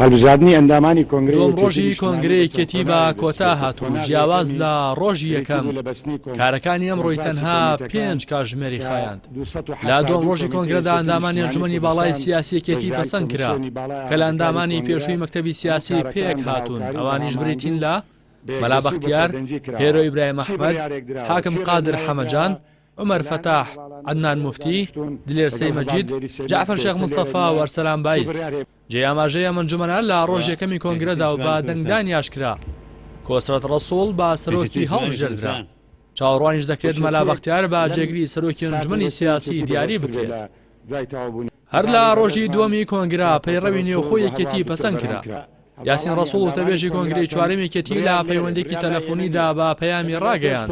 هەڵبژاردننی ئەندامانی دوم ڕۆژی کۆنگرەیەکێتی بە کۆتا هاتوو جیاواز لە ڕۆژی یەکەم کارەکانی ئەمڕۆی تەنها 5 کاتژمێری خایاند. لا دوم ڕۆژی کۆنگرەدا ئەندامانی ئەنجومەنی باڵای سیاسیەکێتی پەسەند کرا کە لە ئەندامانی پێشووی مەکتەبی سیاسی پێک هاتوون ئەوانیش بریتین لە مەلا بەختیار، هێرۆ ئیبراهیم ئەحمەد، حاکم قادر حەمەجان، عمەر فەتاح، عەدنان موفتی، دلێر سەیمەجید، جعفەر شێخ مستەفا و ئەرسەلان بایز. جێیاماژەی ئەم ئەنجومەنە لە ڕۆژ یەکەمی کۆنگرەدا و بە دەنگدان یاشکرا. کۆسرەت ڕەسوڵ بە سەرۆکی هەڵبژێردرا. چاوەڕوانیش دەکرێت مەلا بەختیار بە جێگری سەرۆکی ئەنجومەنی سیاسی دیاری بکرێت. هەر لە ڕۆژی دووەمی کۆنگرا پەیڕەوی نێوخۆی یەکێتی پەسەند کرا. یاسین ڕەسوڵ وتەبێژی کۆنگرەی چوارەمی یەکێتی لە پەیوەندێکی تەلەفۆنیدا بە پەیامی ڕاگەیاند.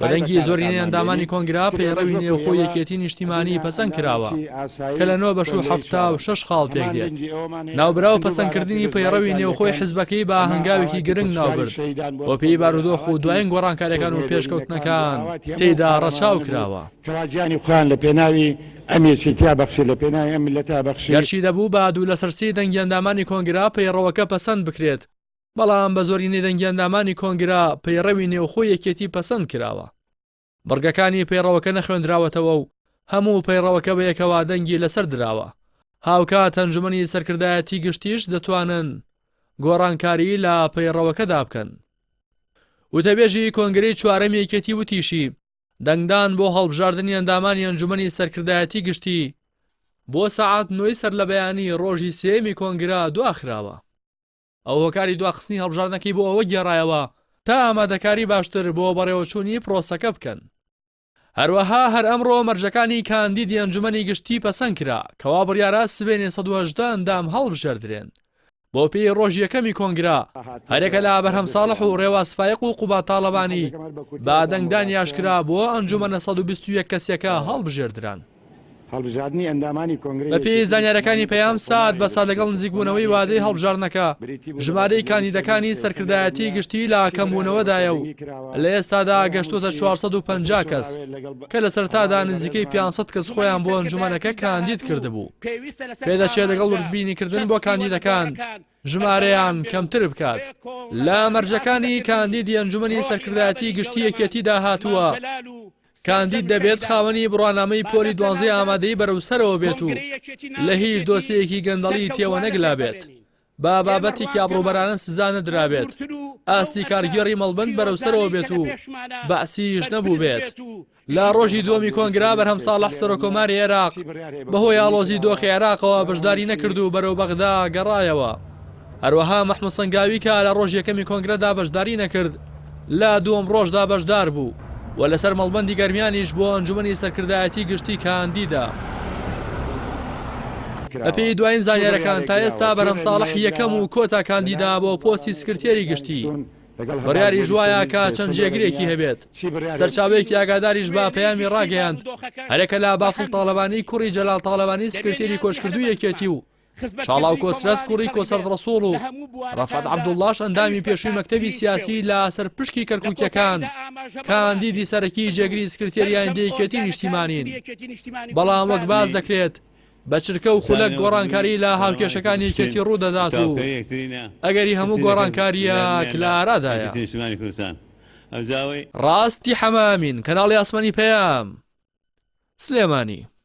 بەدەنگی زۆرینەی ئەندامانی کۆنگرا پەیڕەوی نێوخۆی یەکێتی نیشتیمانی پەسەند کراوە کە لە 976 خاڵ پێک دێت. ناوبراو پەسەندکردنی پەیڕەوی نێوخۆی حیزبەکەی بە هەنگاوێکی گرنگ ناوبرد بۆ پێی بارودۆخ و دوایین گۆڕانکاریەکان و پێشکەوتنەکان تێیدا ڕەچاو کراوە. گەرچی دەبوو با دوو لە سەرسی دەنگی ئەندامانی کۆنگرا پەیڕەوەکە پەسەند بکرێت، بەڵام بە زۆرینەی دەنگی ئەندامانی کۆنگرا پەیڕەوی نێوخۆی یەکێتی پەسەند کراوە. بڕگەکانی پەیڕەوەکە نەخوێندراوەتەوە و هەموو پەیڕەوەکە بە یەکەوە دەنگی لەسەر دراوە. هاوکات ئەنجومەنی سەرکردایەتی گشتیش دەتوانن گۆڕانکاری لە پەیڕەوەکەدا بکەن. وتەبێژی کۆنگرەی چوارەمی یەکێتی وتیشی دەنگدان بۆ هەڵبژاردننی ئەندامانی ئەنجومەنی سەرکردایەتی گشتی بۆ سەعات 9 سەر لە بەیانی ڕۆژی سێمی کۆنگرا دواخراوە. ئەو هۆکاری دواخستنی هەڵبژاردنەکەی بۆ ئەوە گێڕایەوە تا ئامادەکاری باشتر بۆ بەڕێوەچوونی پرۆسەکە بکەن. هەروەها هەر ئەمڕۆ مەرجەکانی کاندیدی ئەنجومەنی گشتی پەسەند کرا کەوا بڕیارە سبێنێ 118 ئەندام هەڵبژێردرێن. بۆ پێی ڕۆژ یەکەمی کۆنگرا هەرێکە لە بەرهەم ساڵح و ڕێواز فایق و قوبات تاڵەبانی با دەنگدان یاشکرا بۆ ئەنجومەنە 121 کەسێکە هەڵبژێردران. بە پێی زانیاریەکانی پەیام سات بە سا لەگەڵ نزیکبوونەوەی وادەی هەڵبژاردنەکە ژمارەی کاندیدەکانی سەرکردایەتی گشتی لە کەمبوونەوەدایە و لە ئێستادا گەشتوتە 450 کەس کە لە سەرتادا نزیکەی 500 کەس خۆیان بۆ ئەنجومەنەکە کاندید کردبوو. پێدەچێت لەگەڵ وردبینیکردن بۆ کاندیدەکان ژمارەیان کەمتر بکات. لە مەرجەکانی کاندیدی ئەنجومەنی سەرکردایەتی گشتی یەکێتیدا هاتووە کاندید دەبێت خاوەنی بڕوانامەی پۆلی 12 ئامادەی بەرەوسەرەوە بێت و لە هیچ دۆسەیەکی گەندەڵی تێوە نەگلا بێت، با بابەتێکی ئابڕوبەرانە سزا نەدرابێت، ئاستی کارگێڕی مەڵبند بەرەوسەرەوە بێت و بەعسیش نەبوو بێت. لە ڕۆژی دووەمی کۆنگرا بەرهەم ساڵح سەرۆکۆماری عێراق بەهۆی ئاڵۆزی دۆخی عێراقەوە بەشداری نەکرد و بەرەو بەغدا گەڕایەوە. هەروەها مەحموود سەنگاوی کە لە ڕۆژ یەکەمی کۆنگرەدا بەشداری نەکرد لە دووەم ڕۆژدا بەشدار بوو و لەسەر مەڵبەندی گەرمیانیش بۆ ئەنجومەنی سەرکردایەتی گشتی کاندیدا. بەپێی دوایین زانیاریەکان تا ئێستا بەرهەم ساڵح یەکەم و کۆتا کاندیدا بۆ پۆستی سکرتێری گشتی. بڕیاری ژوایە کە چەند جێگرێکی هەبێت. سەرچاوەیەکی ئاگاداریش با پەیامی ڕاگەیاند هەرێکە لە بافڵ تاڵەبانی کوڕی جەلال تاڵەبانی سکرتێری کۆچکردووی یەکێتی و شاڵاو کۆسرەت کوڕی کۆسەرد ڕەسوڵ و ڕەفەت عەبدوڵڵاش ئەندامی پێشووی مەکتەبی سیاسی لە سەر پشکی کەرکووکیەکان کاندیدی سەرەکی جێگری سکرتێری ئایندەیەکێتی نیشتیمانین. بەڵام وەک باز دەکرێت بە چرکە و خولەک گۆڕانکاری لە هاوکێشەکانی یەکێتی ڕوودەدات و ئەگەری هەموو گۆڕانکاریە کلارادایە. ڕاستی حەمامین کەناڵی ئاسمانی پەیام سلێمانی.